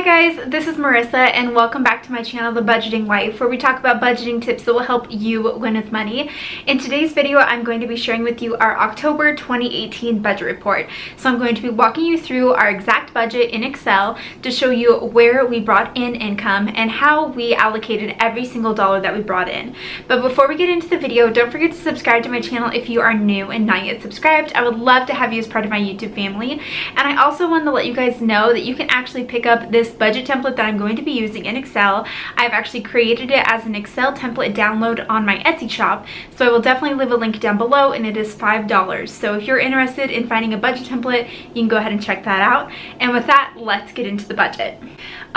Hi guys, this is Marissa and welcome back to my channel, The Budgeting Wife, where we talk about budgeting tips that will help you win with money. In today's video, I'm going to be sharing with you our October 2018 budget report. So I'm going to be walking you through our exact budget in Excel to show you where we brought in income and how we allocated every single dollar that we brought in. But before we get into the video, don't forget to subscribe to my channel if you are new and not yet subscribed. I would love to have you as part of my YouTube family. And I also want to let you guys know that you can actually pick up this budget template that I'm going to be using in Excel. I've actually created it as an Excel template download on my Etsy shop, so I will definitely leave a link down below, and it is $5. So if you're interested in finding a budget template, you can go ahead and check that out. And with that, let's get into the budget.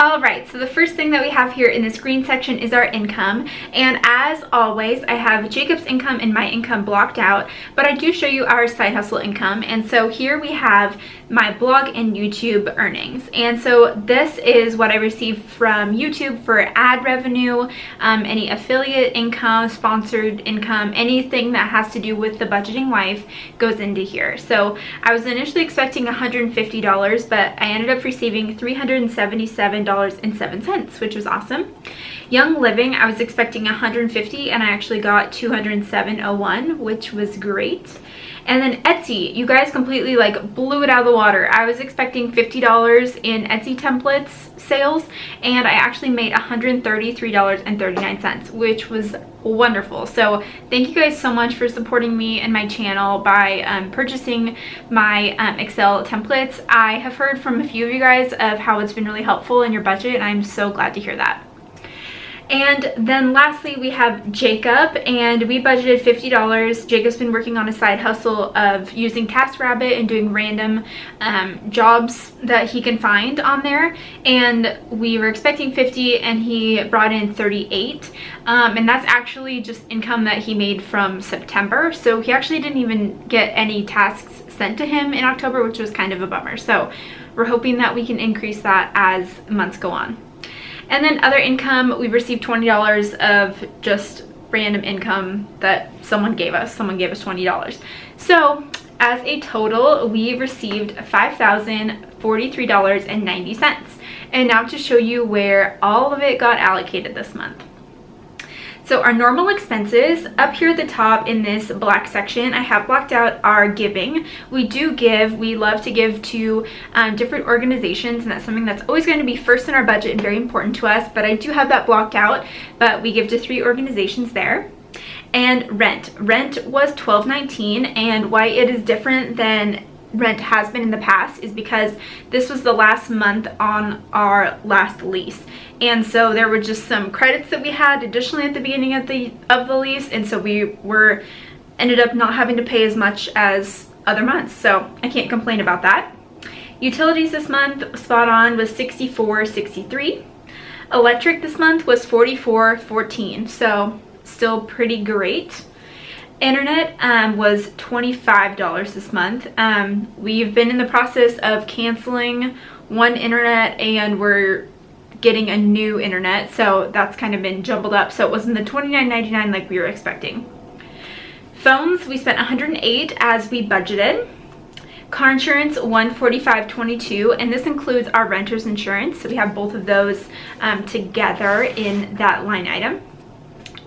Alright, so the first thing that we have here in this green section is our income, and as always I have Jacob's income and my income blocked out, but I do show you our side hustle income. And so here we have my blog and YouTube earnings, and so this is what I receive from YouTube for ad revenue, any affiliate income, sponsored income, anything that has to do with the Budgeting Wife goes into here. So I was initially expecting $150, but I ended up receiving $377.07, which was awesome. Young Living, I was expecting $150 and I actually got $207.01, which was great. And then Etsy, you guys completely blew it out of the water. I was expecting $50 in Etsy templates sales, and I actually made $133.39, which was wonderful. So thank you guys so much for supporting me and my channel by purchasing my Excel templates. I have heard from a few of you guys of how it's been really helpful in your budget, and I'm so glad to hear that. And then lastly, we have Jacob, and we budgeted $50. Jacob's been working on a side hustle of using TaskRabbit and doing random jobs that he can find on there, and we were expecting $50 and he brought in $38, and that's actually just income that he made from September. So he actually didn't even get any tasks sent to him in October, which was kind of a bummer. So we're hoping that we can increase that as months go on. And then other income, we received $20 of just random income that someone gave us. Someone gave us $20. So as a total, we received $5,043.90. And now to show you where all of it got allocated this month. So our normal expenses, up here at the top in this black section, I have blocked out our giving. We love to give to different organizations, and that's something that's always going to be first in our budget and very important to us, but I do have that blocked out, but we give to 3 organizations there. And rent was $12.19, and why it is different than rent has been in the past is because this was the last month on our last lease, and so there were just some credits that we had additionally at the beginning of the lease, and so we ended up not having to pay as much as other months, so I can't complain about that. Utilities this month, spot on, was $64.63. Electric this month was $44.14, so still pretty great. Internet was $25 this month. We've been in the process of canceling one internet, and we're getting a new internet, so that's kind of been jumbled up, so it wasn't the $29.99 like we were expecting. Phones, we spent $108 as we budgeted. Car insurance, $145.22, and this includes our renter's insurance, so we have both of those together in that line item.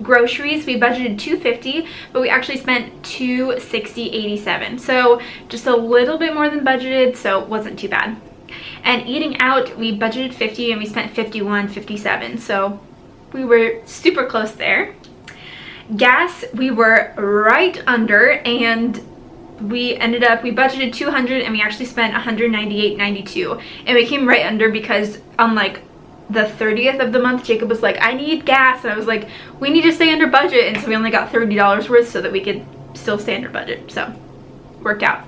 Groceries, we budgeted $250, but we actually spent $260.87, so just a little bit more than budgeted, so it wasn't too bad. And eating out, we budgeted $50 and we spent $51.57, so we were super close there. Gas, we were right under, and we budgeted $200 and we actually spent $198.92, and we came right under because on the 30th of the month, Jacob was like, I need gas, and I was like, we need to stay under budget, and so we only got $30 worth so that we could still stay under budget, so worked out.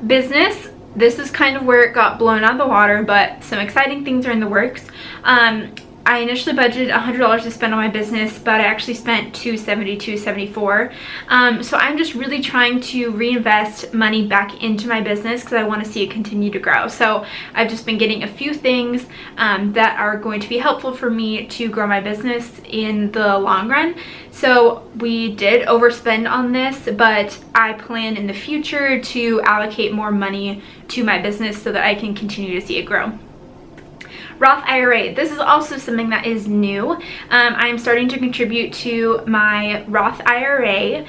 Business, this is kind of where it got blown out of the water, but some exciting things are in the works. I initially budgeted $100 to spend on my business, but I actually spent $272.74. So I'm just really trying to reinvest money back into my business because I want to see it continue to grow. So I've just been getting a few things that are going to be helpful for me to grow my business in the long run. So we did overspend on this, but I plan in the future to allocate more money to my business so that I can continue to see it grow. Roth IRA. This is also something that is new. I'm starting to contribute to my Roth IRA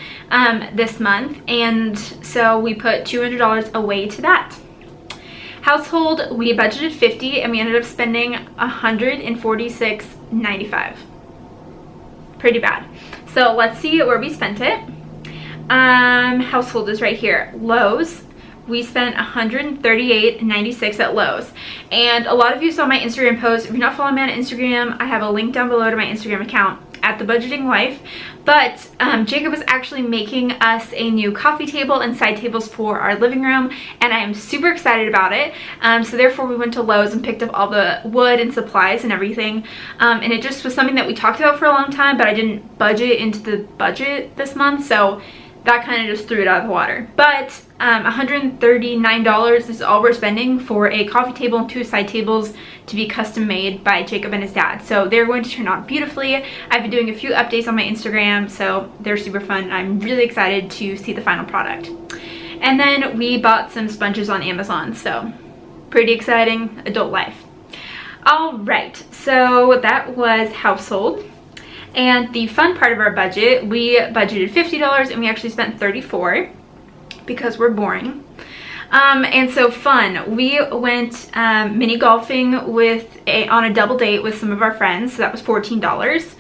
this month, and so we put $200 away to that. Household, we budgeted $50 and we ended up spending $146.95. Pretty bad. So let's see where we spent it. Household is right here. Lowe's, we spent $138.96 at Lowe's. And a lot of you saw my Instagram post. If you're not following me on Instagram, I have a link down below to my Instagram account at The Budgeting Wife. But Jacob is actually making us a new coffee table and side tables for our living room, and I am super excited about it. So therefore we went to Lowe's and picked up all the wood and supplies and everything. And it just was something that we talked about for a long time, but I didn't budget into the budget this month, so that kind of just threw it out of the water. But $139 is all we're spending for a coffee table and 2 side tables to be custom made by Jacob and his dad. So they're going to turn out beautifully. I've been doing a few updates on my Instagram, so they're super fun. I'm really excited to see the final product. And then we bought some sponges on Amazon, so pretty exciting adult life. All right, so that was household. And the fun part of our budget, we budgeted $50 and we actually spent $34 because we're boring. And so fun, we went mini golfing on a double date with some of our friends, so that was $14.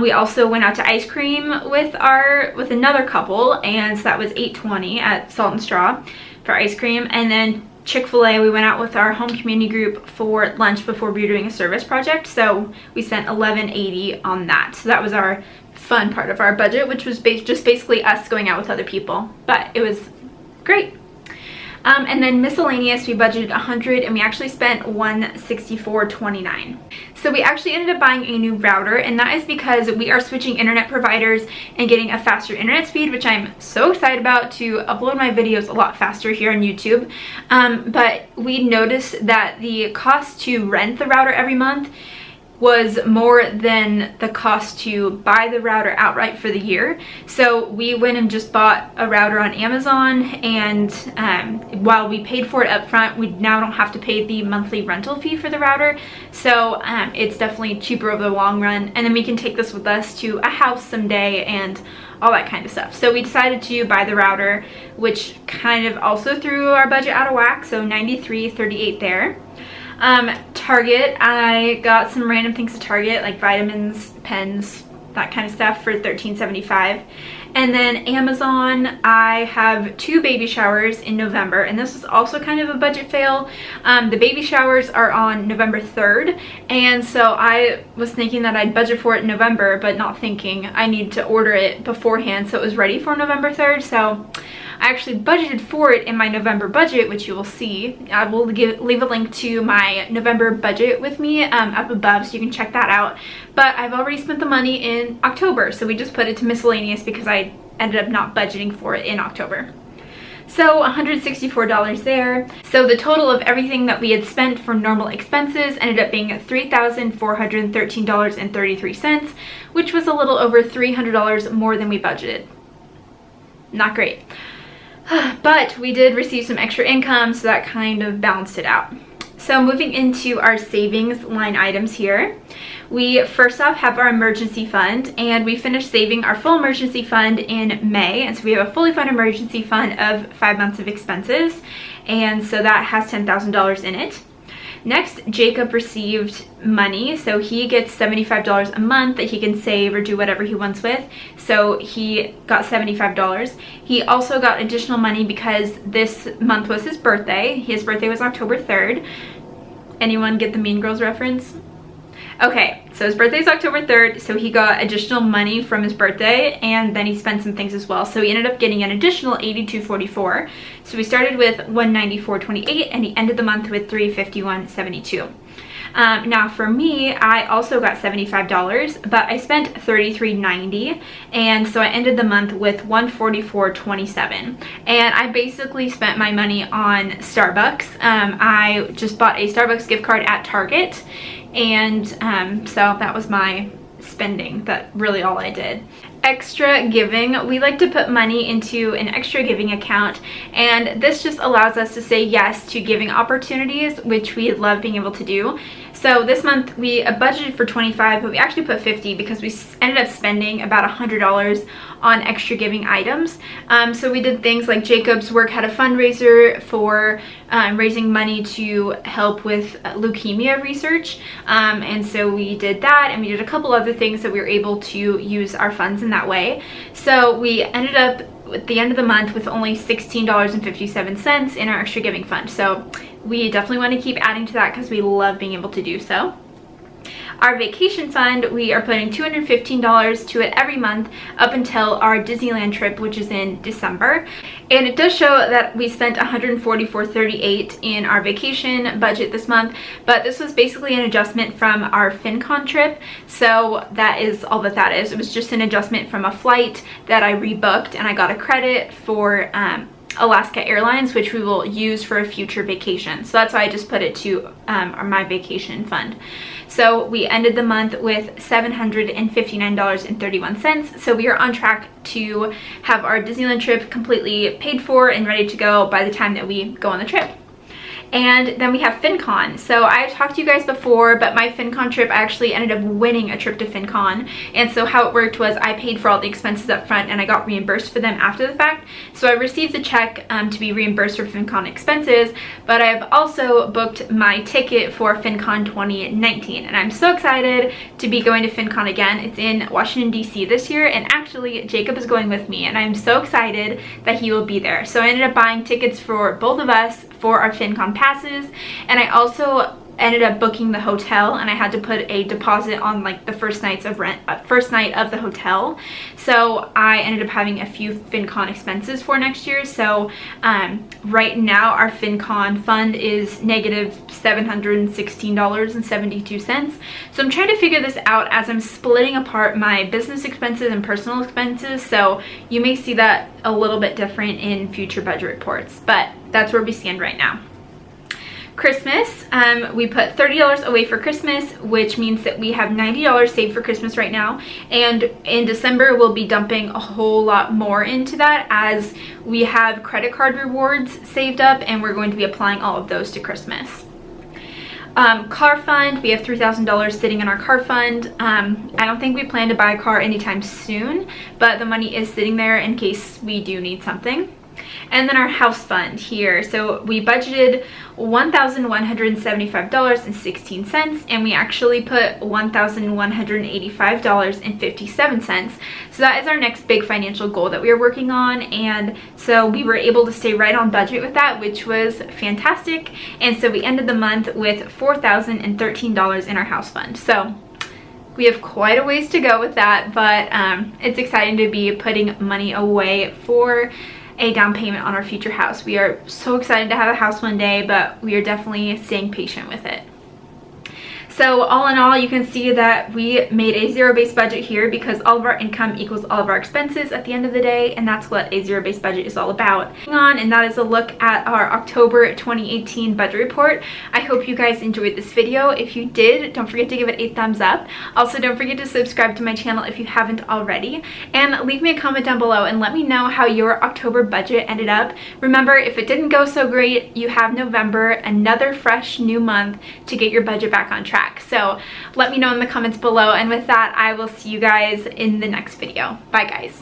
We also went out to ice cream with another couple, and so that was $8.20 at Salt and Straw for ice cream. And then Chick-fil-A, we went out with our home community group for lunch before we were doing a service project, so we spent $11.80 on that. So that was our fun part of our budget, which was just basically us going out with other people, but it was great. And then miscellaneous, we budgeted $100 and we actually spent $164.29. So we actually ended up buying a new router, and that is because we are switching internet providers and getting a faster internet speed, which I'm so excited about, to upload my videos a lot faster here on YouTube. But we noticed that the cost to rent the router every month was more than the cost to buy the router outright for the year. So we went and just bought a router on Amazon, and while we paid for it up front, we now don't have to pay the monthly rental fee for the router. So it's definitely cheaper over the long run, and then we can take this with us to a house someday and all that kind of stuff. So we decided to buy the router, which kind of also threw our budget out of whack, so $93.38 there. Target, I got some random things at Target, like vitamins, pens, that kind of stuff, for $13.75. And then Amazon, I have 2 baby showers in November, and this is also kind of a budget fail. The baby showers are on November 3rd, and so I was thinking that I'd budget for it in November, but not thinking I need to order it beforehand so it was ready for November 3rd. So I actually budgeted for it in my November budget, which you will see. I will leave a link to my November budget with me up above, so you can check that out. But I've already spent the money in October, so we just put it to miscellaneous because I ended up not budgeting for it in October. So $164 there. So the total of everything that we had spent for normal expenses ended up being $3,413.33, which was a little over $300 more than we budgeted. Not great. But we did receive some extra income, so that kind of balanced it out. So moving into our savings line items here, we first off have our emergency fund, and we finished saving our full emergency fund in May, and so we have a fully funded emergency fund of 5 months of expenses, and so that has $10,000 in it. Next, Jacob received money, so he gets $75 a month that he can save or do whatever he wants with. So he got $75. He also got additional money because this month was his birthday. His birthday was October 3rd. Anyone get the Mean Girls reference? Okay, so his birthday is October 3rd, so he got additional money from his birthday, and then he spent some things as well. So he ended up getting an additional $82.44. So we started with $194.28, and he ended the month with $351.72. Now for me, I also got $75, but I spent $33.90, and so I ended the month with $144.27. And I basically spent my money on Starbucks. I just bought a Starbucks gift card at Target, and so that was my spending. That really all I did. Extra giving, we like to put money into an extra giving account, and this just allows us to say yes to giving opportunities, which we love being able to do. So this month we budgeted for $25, but we actually put $50 because we ended up spending about $100 on extra giving items. So we did things like Jacob's work had a fundraiser for raising money to help with leukemia research, and so we did that, and we did a couple other things that we were able to use our funds in that way. So we ended up at the end of the month with only $16.57 in our extra giving fund. So we definitely want to keep adding to that because we love being able to do so. Our vacation fund, we are putting $215 to it every month up until our Disneyland trip, which is in December. And it does show that we spent $144.38 in our vacation budget this month, but this was basically an adjustment from our FinCon trip. So that is all that is. It was just an adjustment from a flight that I rebooked, and I got a credit for Alaska Airlines, which we will use for a future vacation. So that's why I just put it to my vacation fund. So we ended the month with $759.31. So we are on track to have our Disneyland trip completely paid for and ready to go by the time that we go on the trip. And then we have FinCon. So I've talked to you guys before, but my FinCon trip, I actually ended up winning a trip to FinCon. And so how it worked was I paid for all the expenses up front and I got reimbursed for them after the fact. So I received the check to be reimbursed for FinCon expenses, but I've also booked my ticket for FinCon 2019. And I'm so excited to be going to FinCon again. It's in Washington, D.C. this year, and actually Jacob is going with me, and I'm so excited that he will be there. So I ended up buying tickets for both of us for our FinCon passes, and I also ended up booking the hotel, and I had to put a deposit on like the first night of the hotel. So I ended up having a few FinCon expenses for next year. So right now our FinCon fund is negative $716.72. So I'm trying to figure this out as I'm splitting apart my business expenses and personal expenses. So you may see that a little bit different in future budget reports, but that's where we stand right now. Christmas, we put $30 away for Christmas, which means that we have $90 saved for Christmas right now, and in December we'll be dumping a whole lot more into that as we have credit card rewards saved up, and we're going to be applying all of those to Christmas. Car fund, we have $3,000 sitting in our car fund. I don't think we plan to buy a car anytime soon, but the money is sitting there in case we do need something. And then our house fund here, so we budgeted $1,175.16, and we actually put $1,185.57. So that is our next big financial goal that we are working on, and so we were able to stay right on budget with that, which was fantastic. And so we ended the month with $4,013 in our house fund. So we have quite a ways to go with that, but it's exciting to be putting money away for a down payment on our future house. We are so excited to have a house one day, but we are definitely staying patient with it. So all in all, you can see that we made a zero-based budget here because all of our income equals all of our expenses at the end of the day, and that's what a zero-based budget is all about. And that is a look at our October 2018 budget report. I hope you guys enjoyed this video. If you did, don't forget to give it a thumbs up. Also, don't forget to subscribe to my channel if you haven't already, and leave me a comment down below and let me know how your October budget ended up. Remember, if it didn't go so great, you have November, another fresh new month to get your budget back on track. So let me know in the comments below, and with that, I will see you guys in the next video. Bye guys.